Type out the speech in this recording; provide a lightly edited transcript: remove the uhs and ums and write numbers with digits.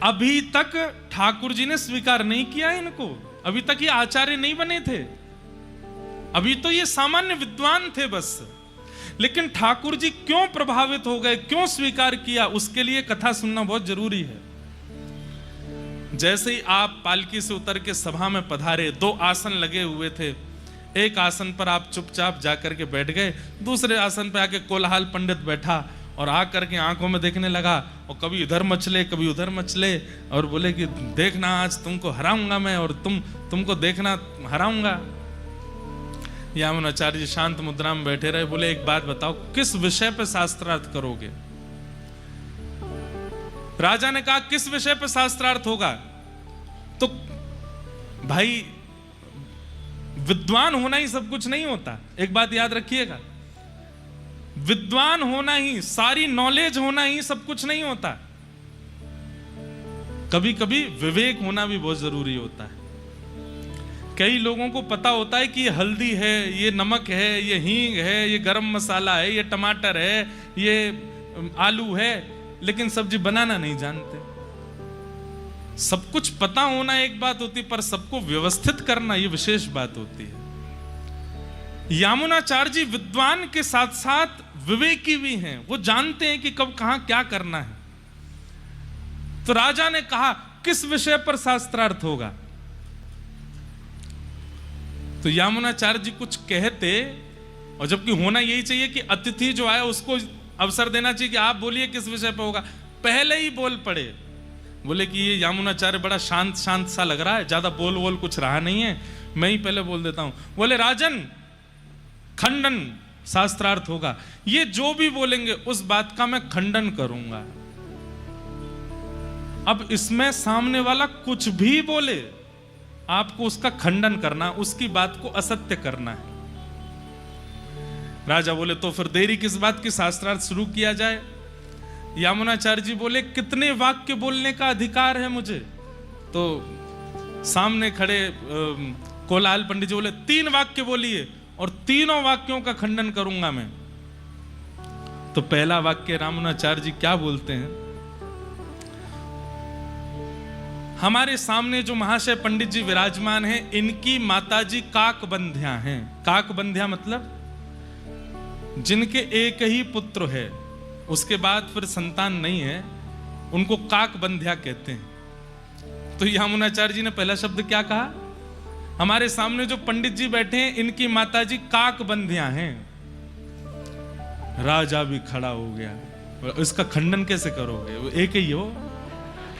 अभी तक ठाकुर जी ने स्वीकार नहीं किया इनको, अभी तक ये आचार्य नहीं बने थे, अभी तो ये सामान्य विद्वान थे बस। लेकिन ठाकुर जी क्यों प्रभावित हो गए, क्यों स्वीकार किया, उसके लिए कथा सुनना बहुत जरूरी है। जैसे ही आप पालकी से उतर के सभा में पधारे, 2 आसन लगे हुए थे, एक आसन पर आप चुपचाप जाकर के बैठ गए, दूसरे आसन पे आके कोलाहल पंडित बैठा और आकर के आंखों में देखने लगा और कभी इधर मचले कभी उधर मचले और बोले कि देखना आज तुमको हराऊंगा मैं और तुमको देखना हराऊंगा। यामुनाचार्य जी शांत मुद्रा में बैठे रहे, बोले एक बात बताओ, किस विषय पे शास्त्रार्थ करोगे? राजा ने कहा किस विषय पे शास्त्रार्थ होगा? तो भाई विद्वान होना ही सब कुछ नहीं होता, एक बात याद रखिएगा, विद्वान होना ही, सारी नॉलेज होना ही सब कुछ नहीं होता। कभी कभी विवेक होना भी बहुत जरूरी होता है। कई लोगों को पता होता है कि ये हल्दी है, ये नमक है, ये हींग है, ये गरम मसाला है, ये टमाटर है, ये आलू है, लेकिन सब्जी बनाना नहीं जानते। सब कुछ पता होना एक बात होती, पर सबको व्यवस्थित करना ये विशेष बात होती है। यामुनाचार्य जी विद्वान के साथ साथ विवेकी भी हैं, वो जानते हैं कि कब कहां क्या करना है। तो राजा ने कहा किस विषय पर शास्त्रार्थ होगा? तो यामुनाचार्य जी कुछ कहते, और जबकि होना यही चाहिए कि अतिथि जो आया उसको अवसर देना चाहिए कि आप बोलिए किस विषय पर होगा, पहले ही बोल पड़े। बोले कि ये यामुनाचार्य बड़ा शांत शांत सा लग रहा है, ज्यादा बोल कुछ रहा नहीं है, मैं ही पहले बोल देता हूं। बोले राजन, खंडन शास्त्रार्थ होगा, ये जो भी बोलेंगे उस बात का मैं खंडन करूंगा। अब इसमें सामने वाला कुछ भी बोले, आपको उसका खंडन करना, उसकी बात को असत्य करना है। राजा बोले तो फिर देरी किस बात की, शास्त्रार्थ शुरू किया जाए। यामुनाचार्य जी बोले कितने वाक्य बोलने का अधिकार है मुझे? तो सामने खड़े कोलाहल पंडित जी बोले 3 वाक्य बोलिए और तीनों वाक्यों का खंडन करूंगा मैं। तो पहला वाक्य यामुनाचार्य जी क्या बोलते हैं? हमारे सामने जो महाशय पंडित जी विराजमान हैं, इनकी माताजी काकबंध्या हैं। काकबंध्या मतलब जिनके एक ही पुत्र है, उसके बाद फिर संतान नहीं है, उनको काकबंध्या कहते हैं। तो यामुनाचार्य जी ने पहला शब्द क्या कहा? हमारे सामने जो पंडित जी बैठे हैं, इनकी माताजी काकबंध्या हैं। राजा भी खड़ा हो गया, इसका खंडन कैसे करोगे? वो एक ही हो।